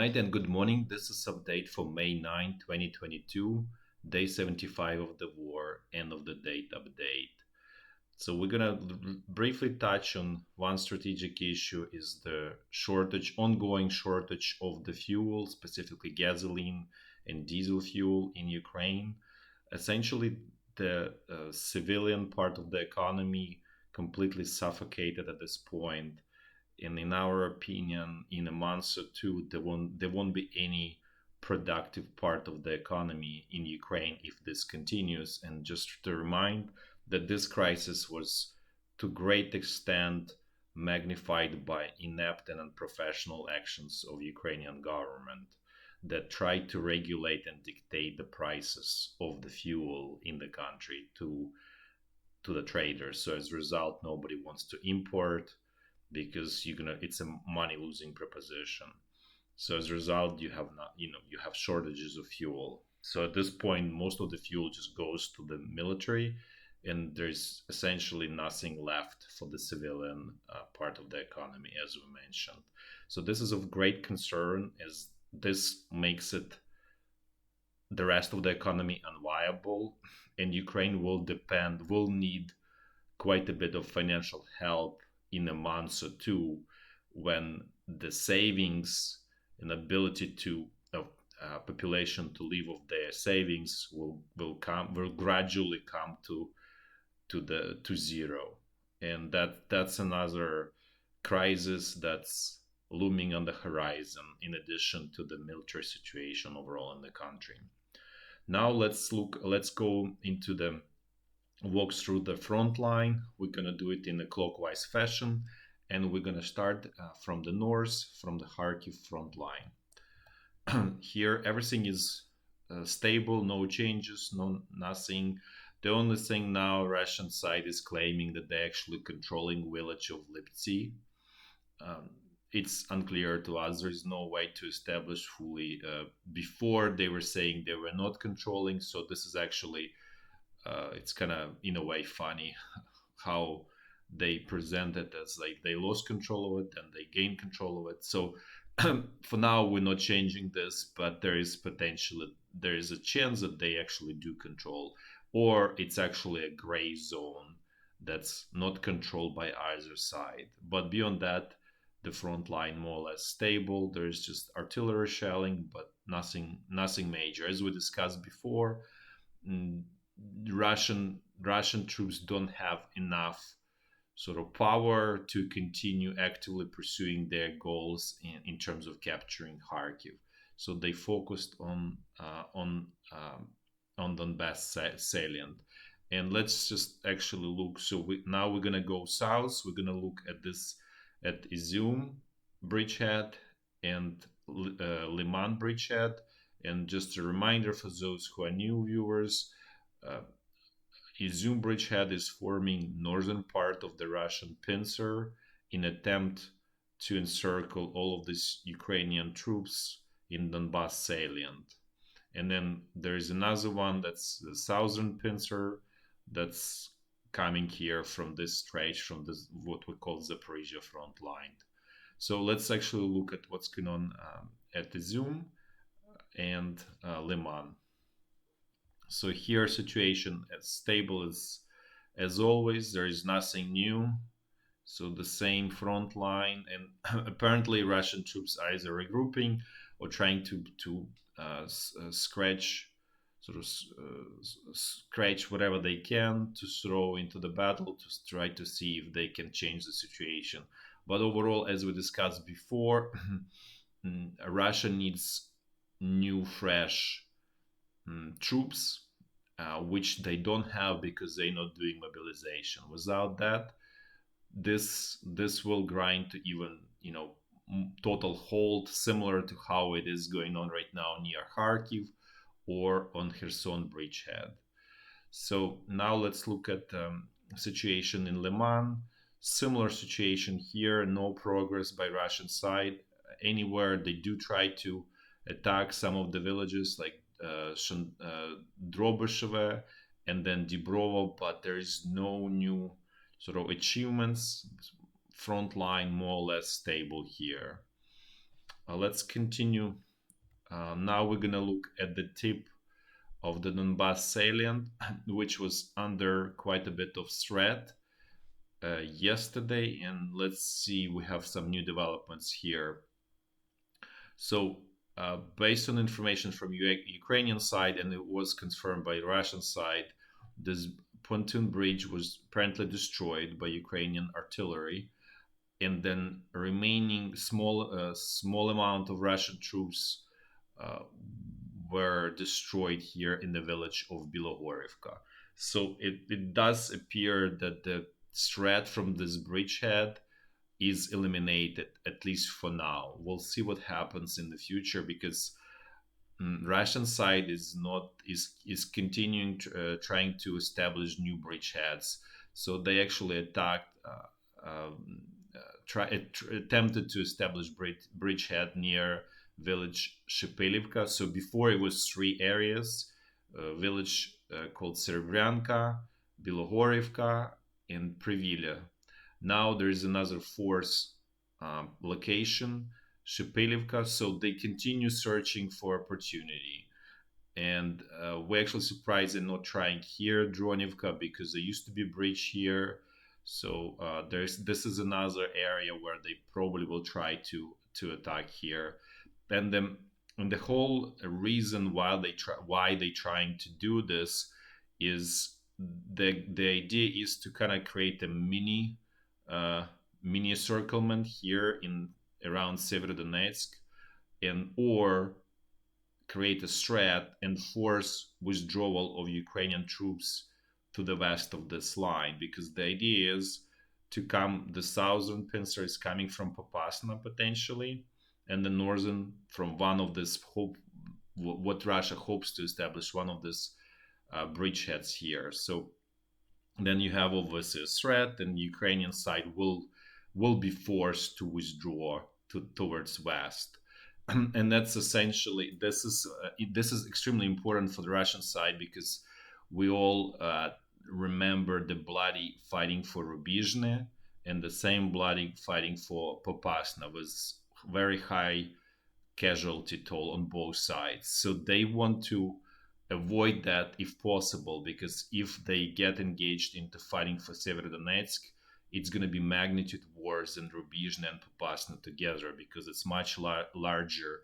night and good morning. This is update for May 9, 2022, day 75 of the war, end of the date update. So we're gonna briefly touch on one strategic issue is the ongoing shortage of the fuel, specifically gasoline and diesel fuel in Ukraine. Essentially, the civilian part of the economy completely suffocated at this point, and in our opinion, in a month or two, there won't be any productive part of the economy in Ukraine if this continues. And just to remind that this crisis was to great extent magnified by inept and unprofessional actions of Ukrainian government that tried to regulate and dictate the prices of the fuel in the country to the traders. So as a result, nobody wants to import because it's a money losing proposition. So as a result, you have shortages of fuel. So at this point, most of the fuel just goes to the military, and there's essentially nothing left for the civilian part of the economy, as we mentioned. So this is of great concern, as this makes the rest of the economy unviable, and Ukraine will need quite a bit of financial help in a month or two, when the savings and ability to population to live off their savings will gradually come to zero. And that's another crisis that's looming on the horizon, in addition to the military situation overall in the country. Now let's go into the walks through the front line. We're going to do it in a clockwise fashion, and we're going to start from the north, from the Kharkiv front line. Here everything is stable, no changes, nothing. The only thing now, Russian side is claiming that they're actually controlling village of Lyptsi. It's unclear to us. There is no way to establish fully. Before they were saying they were not controlling, so this is actually it's kind of in a way funny how they present it as like they lost control of it and they gained control of it. So for now we're not changing this, but there is a chance that they actually do control, or it's actually a gray zone that's not controlled by either side. But beyond that, the front line more or less stable. There's just artillery shelling, but nothing major. As we discussed before, Russian troops don't have enough sort of power to continue actively pursuing their goals in terms of capturing Kharkiv. So they focused on Donbass salient. And let's just actually look. So now we're gonna go south. We're gonna look at Izyum bridgehead and Liman bridgehead. And just a reminder for those who are new viewers, Izyum bridgehead is forming northern part of the Russian pincer in attempt to encircle all of these Ukrainian troops in Donbass salient. And then there is another one that's the southern pincer that's coming here from this stretch, from this what we call Zaporizhya front line. So let's actually look at what's going on at Izyum and Liman. So here situation as stable as always. There is nothing new. So the same front line, and apparently Russian troops are either regrouping or trying to scratch whatever they can to throw into the battle to try to see if they can change the situation. But overall, as we discussed before, Russia needs new, fresh troops, which they don't have because they're not doing mobilization. Without that, this will grind to even total halt, similar to how it is going on right now near Kharkiv or on Kherson bridgehead. So now let's look at situation in Liman. Similar situation here, no progress by Russian side. Anywhere they do try to attack some of the villages like Drobisheve and then Dibrovo, but there is no new sort of achievements. Front line more or less stable here. Let's continue. Now we're gonna look at the tip of the Donbass salient, which was under quite a bit of threat yesterday. And let's see, we have some new developments here. So, based on information from Ukrainian side, and it was confirmed by Russian side, this pontoon bridge was apparently destroyed by Ukrainian artillery, and then remaining small amount of Russian troops uh, were destroyed here in the village of Bilogorivka. So it does appear that the threat from this bridgehead is eliminated, at least for now. We'll see what happens in the future, because Russian side is continuing trying to establish new bridgeheads. So they actually attacked. Attempted to establish bridgehead near village Shepelivka. So before it was three areas, village called Severodonetsk, Bilogorivka, and Pryvillya. Now there is another fourth location, Shepelivka. So they continue searching for opportunity. And we're actually surprised they're not trying here, Dronivka, because there used to be a bridge here. So this is another area where they probably will try to attack here. And the whole reason why they trying to do this is the idea is to kind of create a uh, mini encirclement here in around Severodonetsk, and or create a threat and force withdrawal of Ukrainian troops to the west of this line, because the idea is to come, the southern pincer is coming from Popasna potentially, and the northern from one of this what Russia hopes to establish, one of these bridgeheads here. So then you have obviously a threat, and the Ukrainian side will be forced to withdraw towards west. And that's essentially, this is extremely important for the Russian side, because we all remember the bloody fighting for Rubizhne, and the same bloody fighting for Popasna was very high casualty toll on both sides. So they want to avoid that if possible, because if they get engaged into fighting for Severodonetsk, it's going to be magnitude worse than Rubizhne and Popasna together, because it's much larger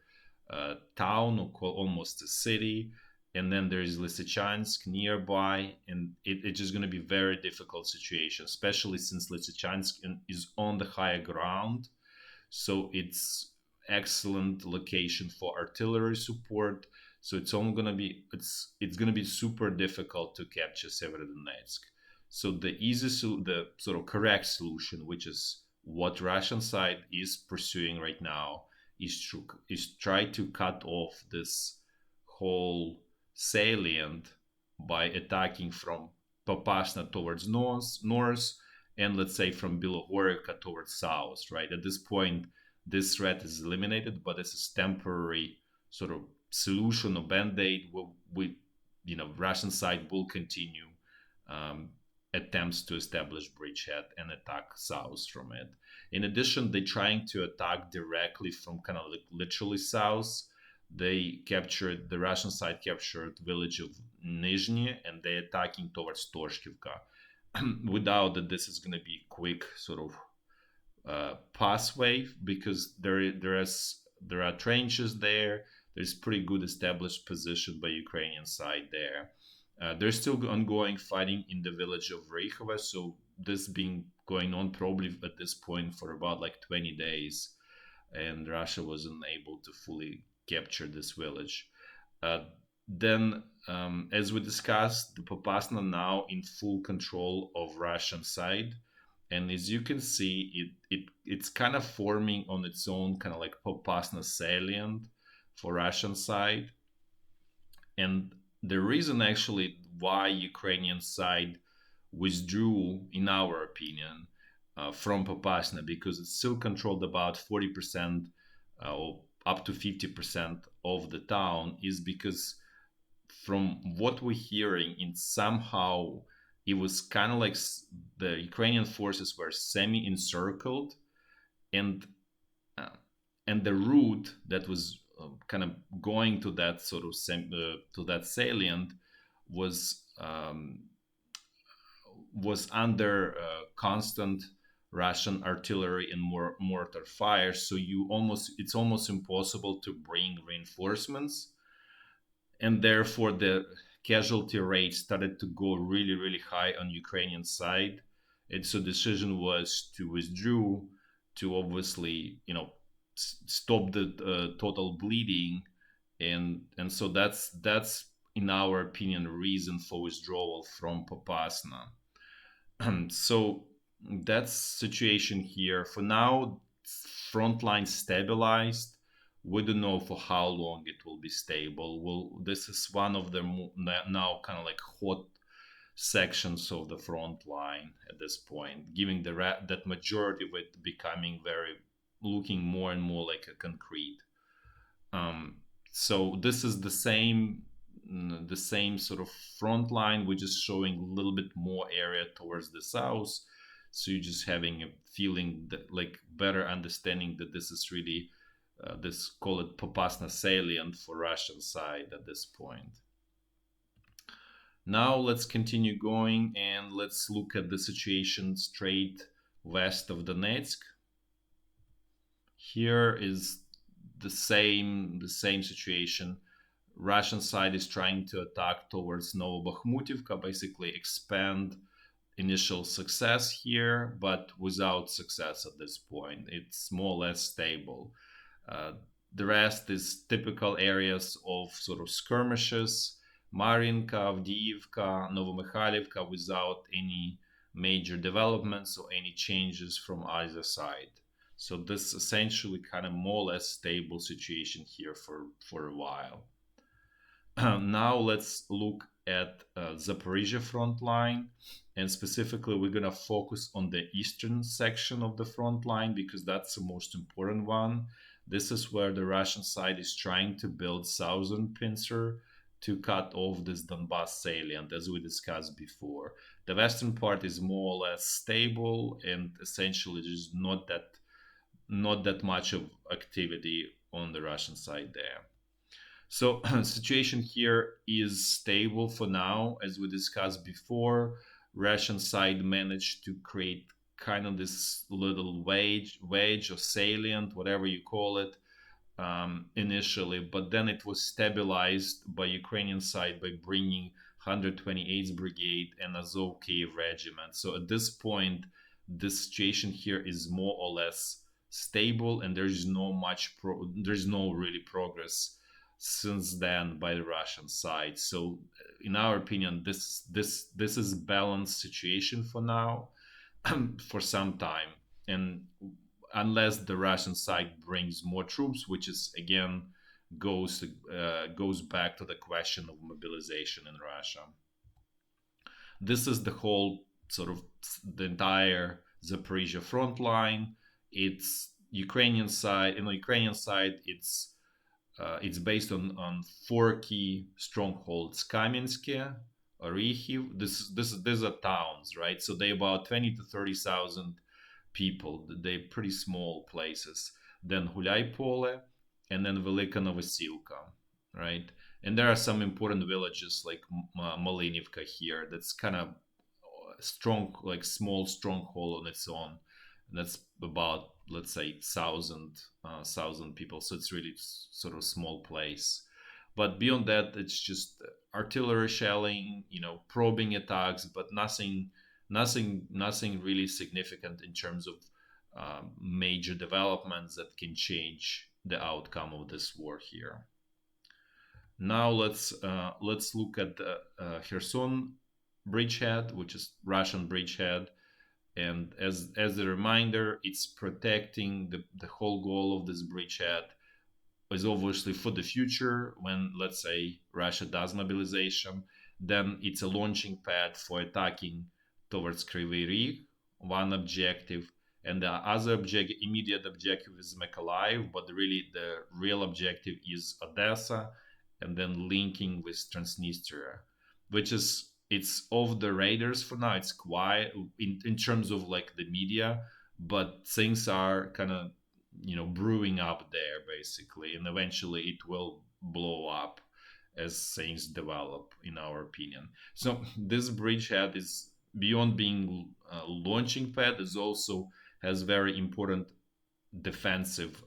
town, or almost a city. And then there is Lysychansk nearby, and it's just going to be very difficult situation, especially since Lysychansk is on the higher ground. So it's excellent location for artillery support. So it's only going to be it's going to be super difficult to capture Severodonetsk. So the sort of correct solution, which is what Russian side is pursuing right now, is try to cut off this whole salient by attacking from Popasna towards north, and let's say from Bilogorivka towards south. Right at this point, this threat is eliminated, but this is temporary sort of solution or band-aid. We Russian side will continue um, attempts to establish bridgehead and attack south from it. In addition, they're trying to attack directly from kind of like literally south. The Russian side captured village of Nizhny, and they're attacking towards Toshkivka. Without that, this is going to be quick sort of pathway, because there are trenches there. There's pretty good established position by Ukrainian side there. There's still ongoing fighting in the village of Reichova, so this been going on probably at this point for about like 20 days, and Russia wasn't able to fully capture this village. Then, as we discussed, the Popasna now in full control of Russian side, and as you can see, it's kind of forming on its own, kind of like Popasna salient for Russian side. And the reason actually why Ukrainian side withdrew, in our opinion, from Popasna, because it still controlled about 40% or up to 50% of the town, is because from what we're hearing, in somehow it was kind of like the Ukrainian forces were semi-encircled, and uh, and the route that was kind of going to that sort of to that salient was was under constant Russian artillery and mortar fire. So it's almost impossible to bring reinforcements, and therefore the casualty rate started to go really, really high on Ukrainian side. And so decision was to withdraw, to obviously, stop the total bleeding, and so that's in our opinion reason for withdrawal from Popasna. So that's situation here. For now, frontline stabilized. We don't know for how long it will be stable. Well, this is one of the now kind of like hot sections of the front line at this point, giving that majority of it becoming very looking more and more like a concrete. Um, so this is the same sort of front line. We're just showing a little bit more area towards the south. So you're just having a feeling that like better understanding that this is really this call it Popasna salient for Russian side at this point. Now let's continue going and let's look at the situation straight west of Donetsk. Here is the same situation. Russian side is trying to attack towards Novobakhmutivka, basically expand initial success here, but without success at this point. It's more or less stable. The rest is typical areas of sort of skirmishes, Marinka, Avdiivka, Novomikhailivka, without any major developments or any changes from either side. So this essentially kind of more or less stable situation here for a while. Now let's look at Zaporizhya front line, and specifically we're going to focus on the eastern section of the front line because that's the most important one. This is where the Russian side is trying to build southern pincer to cut off this Donbass salient, as we discussed before. The western part is more or less stable, and essentially there's not that much of activity on the Russian side there. So situation here is stable for now, as we discussed before. Russian side managed to create kind of this little wedge or salient, whatever you call it, initially, but then it was stabilized by Ukrainian side by bringing 128th Brigade and Azov Kiev Regiment. So at this point, the situation here is more or less stable, and there's no really progress since then by the Russian side. So in our opinion, this is balanced situation for now, for some time, and unless the Russian side brings more troops, which is again goes back to the question of mobilization in Russia. This is the whole sort of the entire Zaporizhya front line. It's Ukrainian side. In the Ukrainian side, it's based on four key strongholds: Kamiensky, Orikhiv. These are towns, right? So they about 20 to 30,000 people. They're pretty small places. Then Hulyai-Pole, and then Velika Novosilka, right? And there are some important villages like Malinivka here. That's kind of strong, like small stronghold on its own. And that's about, let's say, thousand people. So it's really sort of small place. But beyond that, it's just artillery shelling, probing attacks, but nothing really significant in terms of major developments that can change the outcome of this war here. Now let's look at the Kherson bridgehead, which is Russian bridgehead, and as a reminder, it's protecting the whole goal of this bridgehead is obviously for the future when, let's say, Russia does mobilization. Then it's a launching pad for attacking towards Kryvyi Rih, one objective, and the other immediate objective is Mykolaiv, but really the real objective is Odessa, and then linking with Transnistria, which is it's off the radars for now. It's quiet in terms of like the media, but things are kind of brewing up there basically, and eventually it will blow up as things develop, in our opinion. So this bridgehead is beyond being a launching pad, is also has very important defensive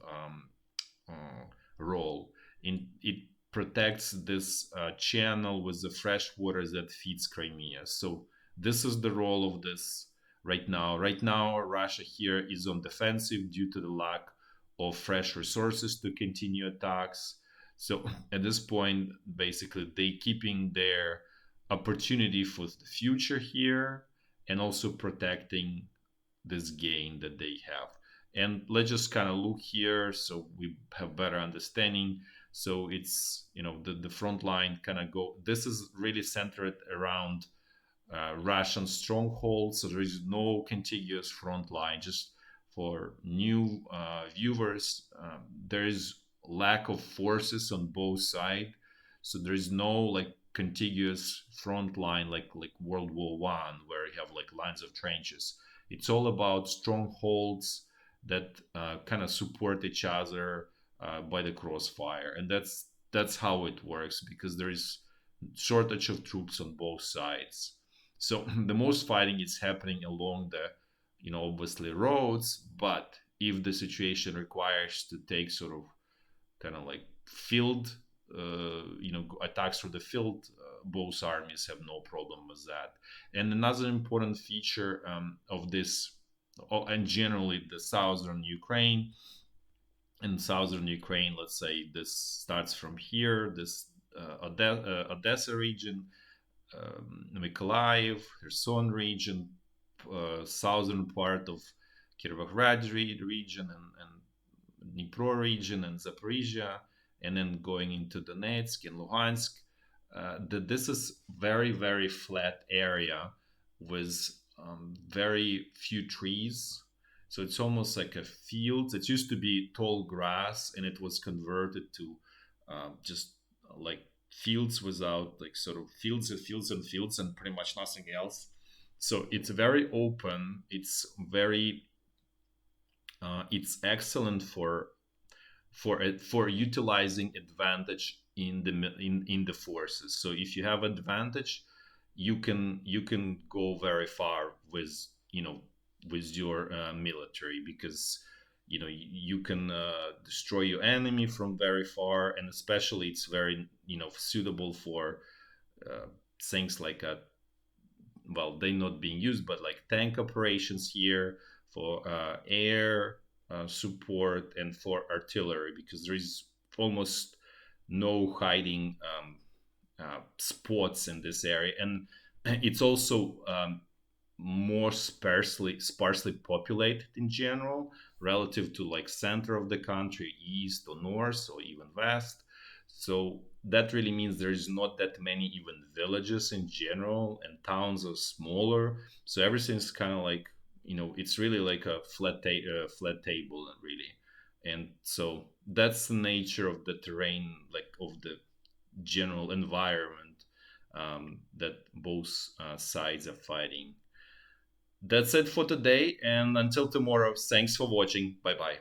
role. In it protects this channel with the fresh water that feeds Crimea. So this is the role of this right now. Right now, Russia here is on defensive due to the lack of fresh resources to continue attacks. So at this point, basically, they keeping their opportunity for the future here and also protecting this gain that they have. And let's just kind of look here so we have better understanding. So it's, the front line kind of go, this is really centered around Russian strongholds. So there is no contiguous front line. Just for new viewers, there is lack of forces on both sides. So there is no like contiguous front line like World War One, where you have like lines of trenches. It's all about strongholds that kind of support each other by the crossfire, and that's how it works, because there is shortage of troops on both sides. So the most fighting is happening along the, obviously roads, but if the situation requires to take sort of kind of like field, attacks through the field, both armies have no problem with that. And another important feature of this, and generally the southern Ukraine, let's say this starts from here, this Odessa region, Mykolaiv, Kherson region, southern part of Kirovohrad region, and Dnipro region, and Zaporizhya, and then going into Donetsk and Luhansk. This is very, very flat area with very few trees. So it's almost like a field. It used to be tall grass, and it was converted to just like fields without, like, sort of fields and fields and fields and pretty much nothing else. So it's very open. It's excellent for utilizing advantage in the forces. So if you have advantage, you can go very far with your military, because you can destroy your enemy from very far, and especially it's very suitable for things like they're not being used, but like tank operations here, for air support, and for artillery, because there is almost no hiding spots in this area, and it's also more sparsely populated in general, relative to like center of the country, east or north or even west. So that really means there is not that many even villages in general, and towns are smaller. So everything's kind of like, it's really like a flat table, really. And so that's the nature of the terrain, like of the general environment that both sides are fighting. That's it for today, and until tomorrow, thanks for watching. Bye bye.